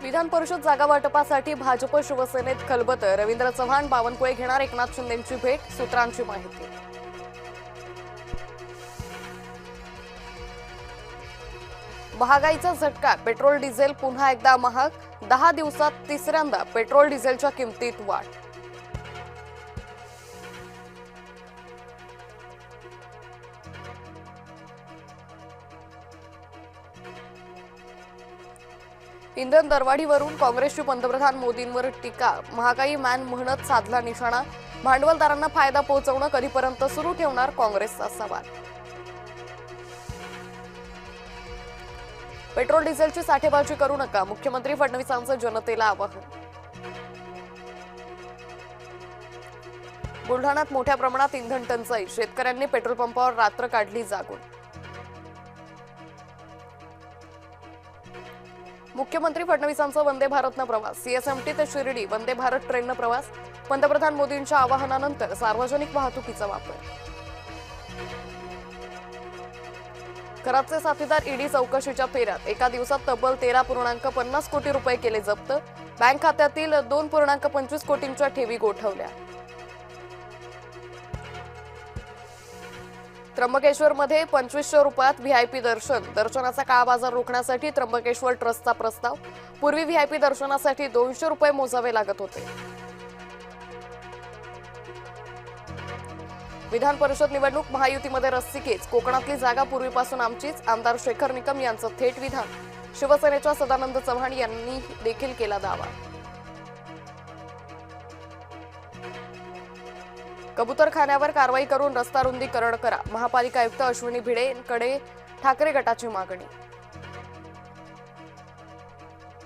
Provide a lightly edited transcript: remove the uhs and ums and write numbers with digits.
विधान परिषद जागा वाटपासाठी भाजप शिवसेनेत खलबत। रवींद्र चव्हाण बावनकुळे घेणार एकनाथ शिंदेंची भेट, सूत्रांची माहिती। महागाईचा झटका, पेट्रोल डिझेल पुन्हा एकदा महाग। 10 दिवसात तिसऱ्यांदा पेट्रोल डिझेलच्या किमतीत वाढ। इंधन दरवाढीवरून काँग्रेसची पंतप्रधान मोदींवर टीका। महागाई मॅन म्हणत साधला निशाणा। भांडवलदारांना फायदा पोहोचवणं कधीपर्यंत सुरू ठेवणार, काँग्रेसचा सवाल। पेट्रोल डिझेलची साठेबाजी करू नका, मुख्यमंत्री फडणवीसांचं जनतेला आवाहन। बुलढाण्यात मोठ्या प्रमाणात इंधन टंचाई, शेतकऱ्यांनी पेट्रोल पंपावर रात्र काढली जागून। मुख्यमंत्री फडणवीसांचा वंदे भारतनं प्रवास, सीएसएमटी ते शिर्डी वंदे भारत ट्रेननं प्रवास। पंतप्रधान मोदींच्या आवाहनानंतर सार्वजनिक वाहतुकीचा वापर। कराडचे साथीदार ईडी चौकशीच्या फेऱ्यात, एका दिवसात तब्बल 13.50 कोटी रुपये केले जप्त। बँक खात्यातील 2.25 कोटींच्या ठेवी गोठवल्या। त्र्यंबकेश्वरमध्ये 2500 रुपयात व्हीआयपी दर्शन, दर्शनाचा काळा बाजार रोखण्यासाठी त्र्यंबकेश्वर ट्रस्टचा प्रस्ताव। पूर्वी व्हीआयपी दर्शनासाठी 200 रुपये मोजावे लागत होते। विधान परिषद निवडणूक, महायुतीमध्ये रस्सीखेच, कोकणातली जागा पूर्वीपासून आमचीच, आमदार शेखर निकम यांचं थेट विधान। शिवसेनेच्या सदानंद चव्हाण यांनी देखील केला दावा। कबूतरखान्यावर कारवाई करून रस्ता रुंदीकरण करा, महापालिका आयुक्त अश्विनी भिडेंकडे ठाकरे गटाची मागणी।